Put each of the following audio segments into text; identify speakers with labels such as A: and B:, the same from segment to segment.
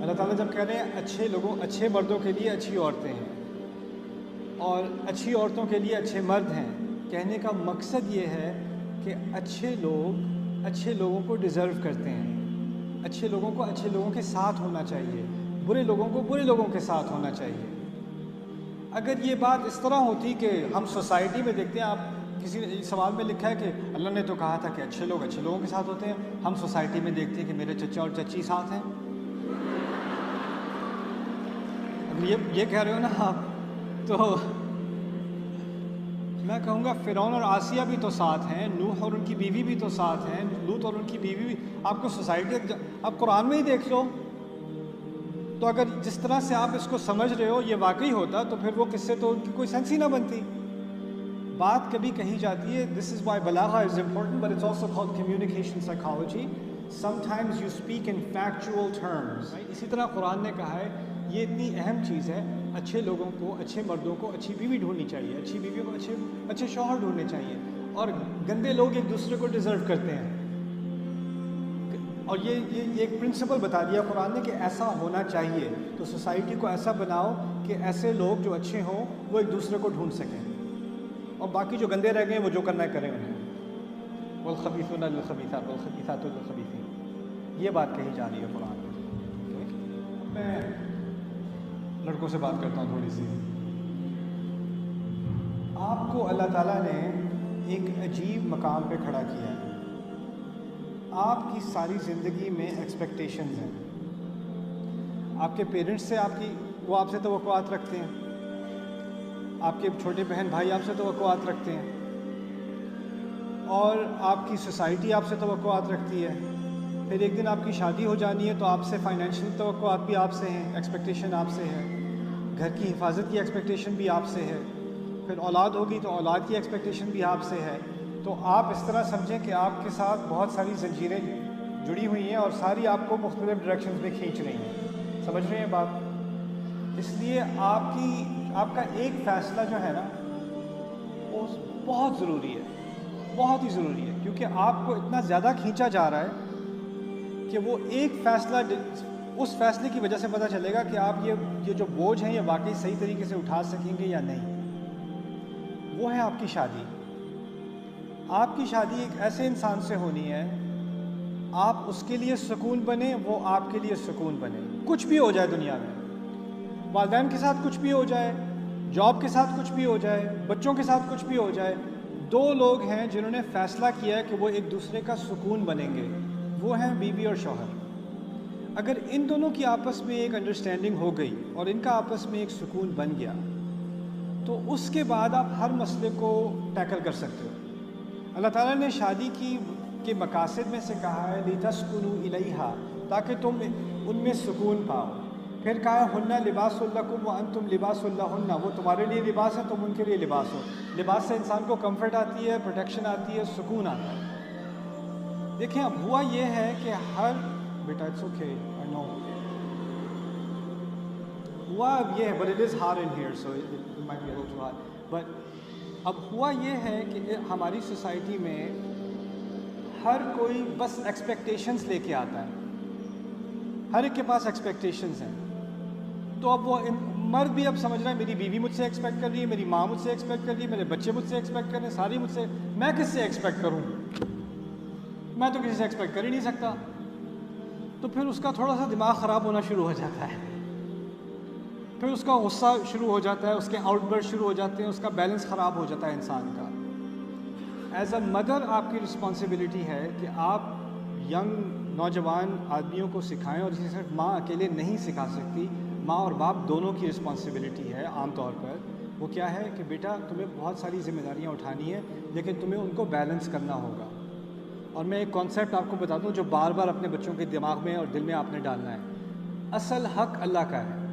A: اللہ تعالیٰ جب کہہ رہے ہیں اچھے مردوں کے لیے اچھی عورتیں ہیں اور اچھی عورتوں کے لیے اچھے مرد ہیں، کہنے کا مقصد یہ ہے کہ اچھے لوگوں کو ڈیزرو کرتے ہیں، اچھے لوگوں کو اچھے لوگوں کے ساتھ ہونا چاہیے، برے لوگوں کو برے لوگوں کے ساتھ ہونا چاہیے۔ اگر یہ بات اس طرح ہوتی کہ ہم سوسائٹی میں دیکھتے ہیں، آپ کسی نے سوال میں لکھا ہے کہ اللہ نے تو کہا تھا کہ اچھے لوگ اچھے لوگوں کے ساتھ ہوتے ہیں، ہم سوسائٹی میں دیکھتے ہیں کہ میرے چچا اور چچی ساتھ ہیں۔ اگر یہ کہہ رہے ہو نا آپ، تو میں کہوں گا فرعون اور آسیہ بھی تو ساتھ ہیں، نوح اور ان کی بیوی بھی تو ساتھ ہیں، لوط اور ان کی بیوی بھی۔ آپ کو سوسائٹی، آپ قرآن میں ہی دیکھ لو، تو اگر جس طرح سے آپ اس کو سمجھ رہے ہو یہ واقعی ہوتا تو پھر وہ قصے تو ان کی کوئی سینس ہی نہ بنتی۔ بات کبھی کہی جاتی ہے، دس از وائی بلاغہ is important but it's also called communication psychology, sometimes you speak in factual terms. اسی طرح قرآن نے کہا ہے یہ اتنی اہم چیز ہے، اچھے لوگوں کو، اچھے مردوں کو اچھی بیوی ڈھونڈنی چاہیے، اچھی بیویوں کو اچھے شوہر ڈھونڈنے چاہیے، اور گندے لوگ ایک دوسرے کو ڈیزرو کرتے ہیں۔ اور یہ ایک پرنسپل بتا دیا قرآن نے کہ ایسا ہونا چاہیے، تو سوسائٹی کو ایسا بناؤ کہ ایسے لوگ جو اچھے ہوں وہ ایک دوسرے کو ڈھونڈ سکیں، اور باقی جو گندے رہ گئے وہ جو کرنا ہے کریں انہیں۔ والخبیثون للخبیثات والخبیثات للخبیثین، یہ بات کہی جا رہی ہے قرآن میں۔ میں لڑکوں سے بات کرتا ہوں تھوڑی سی۔ آپ کو اللہ تعالیٰ نے ایک عجیب مقام پہ کھڑا کیا ہے، آپ کی ساری زندگی میں ایکسپیکٹیشنز ہیں، آپ کے پیرنٹس سے وہ آپ سے توقعات رکھتے ہیں، آپ کے چھوٹے بہن بھائی آپ سے توقعات رکھتے ہیں، اور آپ کی سوسائٹی آپ سے توقعات رکھتی ہے۔ پھر ایک دن آپ کی شادی ہو جانی ہے تو آپ سے فائنینشیل توقعات بھی آپ سے ہیں، ایکسپیکٹیشن آپ سے ہے، گھر کی حفاظت کی ایکسپیکٹیشن بھی آپ سے ہے، پھر اولاد ہوگی تو اولاد کی ایکسپیکٹیشن بھی آپ سے ہے۔ تو آپ اس طرح سمجھیں کہ آپ کے ساتھ بہت ساری زنجیریں جڑی ہوئی ہیں اور ساری آپ کو مختلف ڈائریکشنز میں کھینچ رہی ہیں، سمجھ رہے ہیں بات؟ اس لیے آپ کا ایک فیصلہ جو ہے نا وہ بہت ضروری ہے، بہت ہی ضروری ہے، کیونکہ آپ کو اتنا زیادہ کھینچا جا رہا ہے کہ وہ ایک فیصلہ، اس فیصلے کی وجہ سے پتہ چلے گا کہ آپ یہ جو بوجھ ہیں یہ واقعی صحیح طریقے سے اٹھا سکیں گے یا نہیں۔ وہ ہے آپ کی شادی۔ آپ کی شادی ایک ایسے انسان سے ہونی ہے، آپ اس کے لیے سکون بنے، وہ آپ کے لیے سکون بنے، کچھ بھی ہو جائے دنیا میں، والدین کے ساتھ کچھ بھی ہو جائے، جاب کے ساتھ کچھ بھی ہو جائے، بچوں کے ساتھ کچھ بھی ہو جائے، دو لوگ ہیں جنہوں نے فیصلہ کیا ہے کہ وہ ایک دوسرے کا سکون بنیں گے، وہ ہیں بیوی اور شوہر۔ اگر ان دونوں کی آپس میں ایک انڈرسٹینڈنگ ہو گئی اور ان کا آپس میں ایک سکون بن گیا تو اس کے بعد آپ ہر مسئلے کو ٹیکل کر سکتے ہو۔ اللہ تعالیٰ نے شادی کے مقاصد میں سے کہا ہے لِتَسْكُنُوا إِلَيْهَا، تاکہ تم ان میں سکون پاؤ۔ پھر کہا ہُنَّ لِبَاسٌ لَكُمْ وَأَنْتُمْ لِبَاسٌ لَهُنَّ، وہ تمہارے لیے لباس ہے، تم ان کے لیے لباس ہو۔ لباس سے انسان کو کمفرٹ آتی ہے، پروٹیکشن آتی ہے، سکون آتا ہے۔ دیکھیں اب ہوا یہ ہے کہ بیٹا اٹس اوکے آئی نو، ہوا اب یہ ہے but it is hard in here so it might be too hard, but اب ہوا یہ ہے کہ ہماری سوسائٹی میں ہر کوئی بس ایکسپیکٹیشنز لے کے آتا ہے، ہر ایک کے پاس ایکسپیکٹیشنز ہیں۔ تو اب وہ مرد بھی اب سمجھ رہا ہے میری بیوی مجھ سے ایکسپیکٹ کر رہی ہے، میری ماں مجھ سے ایکسپیکٹ کر رہی ہے، میرے بچے مجھ سے ایکسپیکٹ کر رہے ہیں، ساری مجھ سے، میں کس سے ایکسپیکٹ کروں؟ میں تو کسی سے ایکسپیکٹ کر ہی نہیں سکتا۔ تو پھر اس کا تھوڑا سا دماغ خراب ہونا شروع ہو جاتا ہے، پھر اس کا غصہ شروع ہو جاتا ہے، اس کے آؤٹ برسٹ شروع ہو جاتے ہیں، اس کا بیلنس خراب ہو جاتا ہے انسان کا۔ ایز اے مدر آپ کی رسپانسبلٹی ہے کہ آپ ینگ نوجوان آدمیوں کو سکھائیں، اور اسے صرف ماں اکیلے نہیں سکھا سکتی، ماں اور باپ دونوں کی رسپانسبلٹی ہے عام طور پر۔ وہ کیا ہے کہ بیٹا تمہیں بہت ساری ذمہ داریاں اٹھانی ہیں لیکن تمہیں ان کو بیلنس کرنا ہوگا۔ اور میں ایک کانسیپٹ آپ کو بتا دوں جو بار بار اپنے بچوں کے دماغ میں اور دل میں آپ نے ڈالنا ہے، اصل حق اللہ کا ہے،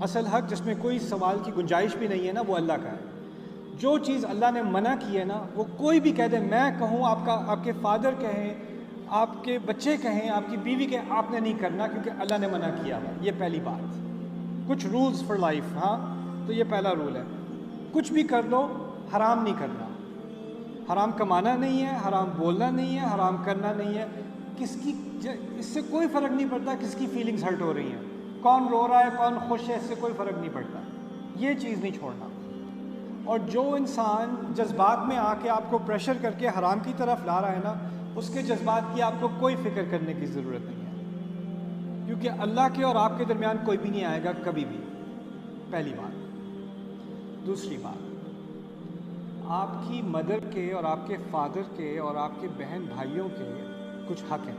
A: اصل حق جس میں کوئی سوال کی گنجائش بھی نہیں ہے نا، وہ اللہ کا ہے۔ جو چیز اللہ نے منع کی ہے نا، وہ کوئی بھی کہہ دے، میں کہوں، آپ کے فادر کہیں، آپ کے بچے کہیں، آپ کی بیوی کہیں، آپ نے نہیں کرنا کیونکہ اللہ نے منع کیا ہے۔ یہ پہلی بات، کچھ رولز فار لائف، ہاں تو یہ پہلا رول ہے، کچھ بھی کر لو حرام نہیں کرنا، حرام کمانا نہیں ہے، حرام بولنا نہیں ہے، حرام کرنا نہیں ہے، کس کی اس سے کوئی فرق نہیں پڑتا کس کی فیلنگز ہرٹ ہو رہی ہیں، کون رو رہا ہے کون خوش ہے، اس سے کوئی فرق نہیں پڑتا. یہ چیز نہیں چھوڑنا. اور جو انسان جذبات میں آ کے آپ کو پریشر کر کے حرام کی طرف لا رہا ہے نا، اس کے جذبات کی آپ کو کوئی فکر کرنے کی ضرورت نہیں ہے، کیونکہ اللہ کے اور آپ کے درمیان کوئی بھی نہیں آئے گا کبھی بھی. پہلی بات. دوسری بات، آپ کی مدر کے اور آپ کے فادر کے اور آپ کے بہن بھائیوں کے کچھ حق ہیں.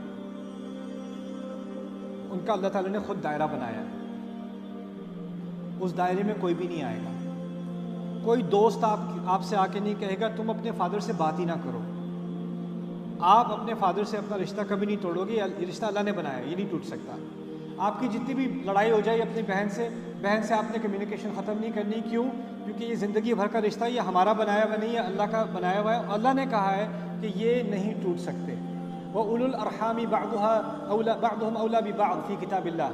A: ان کا اللہ تعالیٰ نے خود دائرہ بنایا ہے. اس دائرے میں کوئی بھی نہیں آئے گا. کوئی دوست آپ سے آ کے نہیں کہے گا تم اپنے فادر سے بات ہی نہ کرو. آپ اپنے فادر سے اپنا رشتہ کبھی نہیں توڑو گے. یہ رشتہ اللہ نے بنایا ہے، یہ نہیں ٹوٹ سکتا. آپ کی جتنی بھی لڑائی ہو جائے اپنی بہن سے آپ نے کمیونیکیشن ختم نہیں کرنی. کیوں؟ کیونکہ یہ زندگی بھر کا رشتہ یہ ہمارا بنایا ہوا نہیں ہے، اللہ کا بنایا ہوا ہے. اللہ نے کہا ہے کہ یہ نہیں ٹوٹ سکتے. وَأُولُو الْأَرْحَامِ بَعْضُهُمْ أَوْلَىٰ بِبَعْضٍ فِي كِتَابِ اللَّهِ.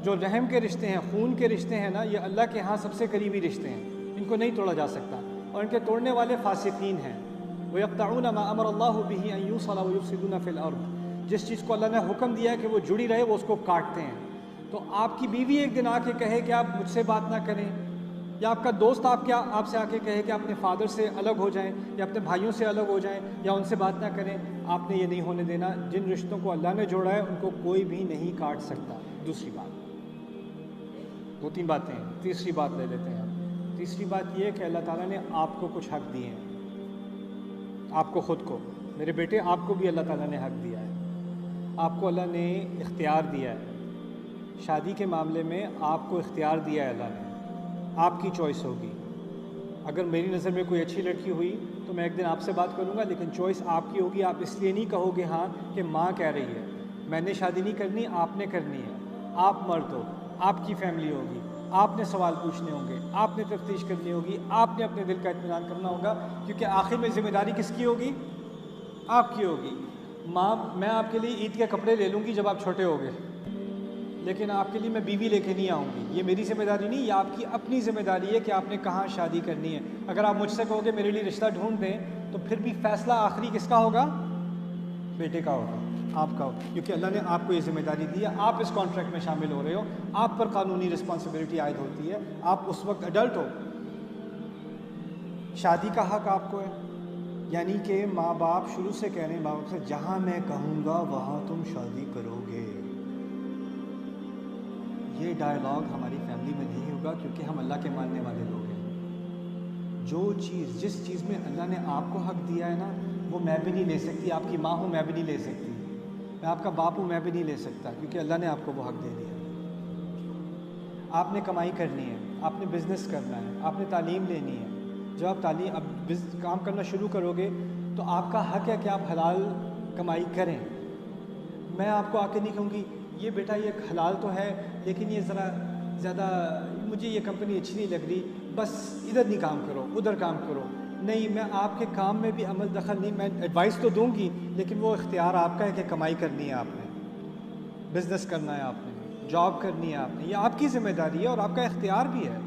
A: جو رحم کے رشتے ہیں، خون کے رشتے ہیں نا، یہ اللہ کے ہاں سب سے قریبی رشتے ہیں. ان کو نہیں توڑا جا سکتا، اور ان کے توڑنے والے فاسقین ہیں. وَيَقْطَعُونَ مَا أَمَرَ اللَّهُ بِهِ أَن يُوصَلَ وَيُفْسِدُونَ فِي الْأَرْضِ. جس چیز کو اللہ نے حکم دیا ہے کہ وہ جڑی رہے وہ اس کو کاٹتے ہیں. تو آپ کی بیوی ایک دن آ کے کہے کہ آپ مجھ سے بات نہ کریں، یا آپ کا دوست آپ سے آ کے کہے کہ آپ اپنے فادر سے الگ ہو جائیں یا اپنے بھائیوں سے الگ ہو جائیں یا ان سے بات نہ کریں، آپ نے یہ نہیں ہونے دینا. جن رشتوں کو اللہ نے جوڑا ہے ان کو کوئی بھی نہیں کاٹ سکتا. دوسری بات، 2-3 باتیں ہیں. تیسری بات لے لیتے ہیں. تیسری بات یہ ہے کہ اللہ تعالیٰ نے آپ کو کچھ حق دیے ہیں. آپ کو خود کو، میرے بیٹے آپ کو بھی اللہ تعالیٰ نے حق دیا ہے. آپ کو اللہ نے اختیار دیا ہے. شادی کے معاملے میں آپ کو اختیار دیا ہے اللہ نے. آپ کی چوائس ہوگی. اگر میری نظر میں کوئی اچھی لڑکی ہوئی تو میں ایک دن آپ سے بات کروں گا، لیکن چوائس آپ کی ہوگی. آپ اس لیے نہیں کہو گے ہاں کہ ماں کہہ رہی ہے. میں نے شادی نہیں کرنی، آپ نے کرنی ہے. آپ مرد ہو، آپ کی فیملی ہوگی، آپ نے سوال پوچھنے ہوں گے، آپ نے تفتیش کرنی ہوگی، آپ نے اپنے دل کا اطمینان کرنا ہوگا، کیونکہ آخر میں ذمہ داری کس کی ہوگی؟ آپ کی ہوگی. ماں، میں آپ کے لیے عید کے کپڑے لے لوں گی جب آپ چھوٹے ہوگے، لیکن آپ کے لیے میں بیوی لے کے نہیں آؤں گی. یہ میری ذمہ داری نہیں، یہ آپ کی اپنی ذمہ داری ہے کہ آپ نے کہاں شادی کرنی ہے. اگر آپ مجھ سے کہو گے میرے لیے رشتہ ڈھونڈ دیں تو پھر بھی فیصلہ آخری کس کا ہوگا؟ بیٹے کا ہوگا، آپ کا ہوگا، کیونکہ اللہ نے آپ کو یہ ذمہ داری دی ہے. آپ اس کانٹریکٹ میں شامل ہو رہے ہو، آپ پر قانونی رسپانسبلٹی عائد ہوتی ہے. آپ اس وقت ایڈلٹ ہو. شادی کا حق آپ کو ہے، یعنی کہ ماں باپ شروع سے کہہ رہے ہیں، ماں باپ سے جہاں میں کہوں گا وہاں تم شادی کرو گے. یہ ڈائلاگ ہماری فیملی میں نہیں ہوگا، کیونکہ ہم اللہ کے ماننے والے لوگ ہیں. جس چیز میں اللہ نے آپ کو حق دیا ہے نا، وہ میں بھی نہیں لے سکتی. آپ کی ماں ہوں میں بھی نہیں لے سکتی، میں آپ کا باپ ہوں میں بھی نہیں لے سکتا، کیونکہ اللہ نے آپ کو وہ حق دے دیا. آپ نے کمائی کرنی ہے، آپ نے بزنس کرنا ہے، آپ نے تعلیم لینی ہے. جب آپ کام کرنا شروع کرو گے تو آپ کا حق ہے کہ آپ حلال کمائی کریں. میں آپ کو آ کے نہیں کہوں گی یہ بیٹا یہ حلال تو ہے لیکن یہ ذرا زیادہ مجھے یہ کمپنی اچھی نہیں لگ رہی، بس ادھر نہیں کام کرو ادھر کام کرو. نہیں، میں آپ کے کام میں بھی عمل دخل نہیں، میں ایڈوائس تو دوں گی لیکن وہ اختیار آپ کا ہے کہ کمائی کرنی ہے، آپ نے بزنس کرنا ہے، آپ نے جاب کرنی ہے، آپ نے. یہ آپ کی ذمہ داری ہے اور آپ کا اختیار بھی ہے.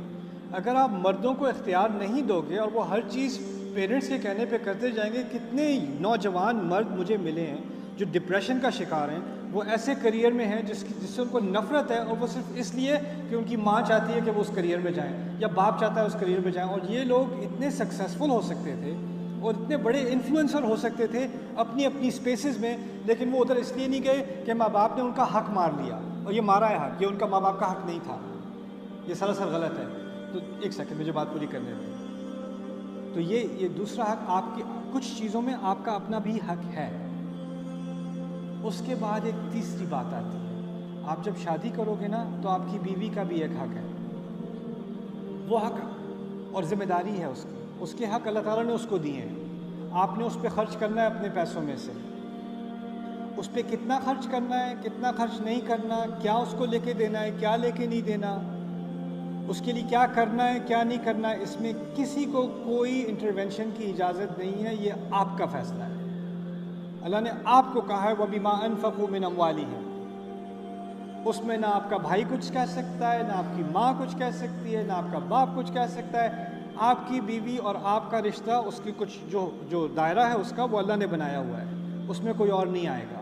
A: اگر آپ مردوں کو اختیار نہیں دو گے اور وہ ہر چیز پیرنٹس کے کہنے پہ کرتے جائیں گے. کتنے نوجوان مرد مجھے ملے ہیں جو ڈپریشن کا شکار ہیں، وہ ایسے کریئر میں ہیں جس سے ان کو نفرت ہے، اور وہ صرف اس لیے کہ ان کی ماں چاہتی ہے کہ وہ اس کریئر میں جائیں یا باپ چاہتا ہے اس کریئر میں جائیں. اور یہ لوگ اتنے سکسیزفل ہو سکتے تھے اور اتنے بڑے انفلوئنسر ہو سکتے تھے اپنی اسپیسز میں، لیکن وہ ادھر اس لیے نہیں گئے کہ ماں باپ نے ان کا حق مار لیا. اور یہ مارا ہے حق، یہ ان کا ماں باپ کا حق نہیں تھا. یہ سراسر غلط ہے. تو ایک سیکنڈ مجھے بات پوری کرنے دیں. تو یہ دوسرا حق، آپ کی کچھ چیزوں میں آپ کا اپنا بھی حق ہے. اس کے بعد ایک تیسری بات آتی ہے. آپ جب شادی کرو گے نا تو آپ کی بیوی کا بھی ایک حق ہے. وہ حق اور ذمہ داری ہے اس کے حق اللہ تعالیٰ نے اس کو دیے ہیں. آپ نے اس پہ خرچ کرنا ہے اپنے پیسوں میں سے. اس پہ کتنا خرچ کرنا ہے، کتنا خرچ نہیں کرنا، کیا اس کو لے کے دینا ہے، کیا لے کے نہیں دینا، اس کے لیے کیا کرنا ہے کیا نہیں کرنا ہے، اس میں کسی کو کوئی انٹرونشن کی اجازت نہیں ہے. یہ آپ کا فیصلہ ہے. اللہ نے آپ کو کہا ہے وَبِمَا أَنفَقُوا مِنْ أَمْوَالِهِمْ. اس میں نہ آپ کا بھائی کچھ کہہ سکتا ہے، نہ آپ کی ماں کچھ کہہ سکتی ہے، نہ آپ کا باپ کچھ کہہ سکتا ہے. آپ کی بیوی اور آپ کا رشتہ، اس کی کچھ جو دائرہ ہے اس کا، وہ اللہ نے بنایا ہوا ہے. اس میں کوئی اور نہیں آئے گا.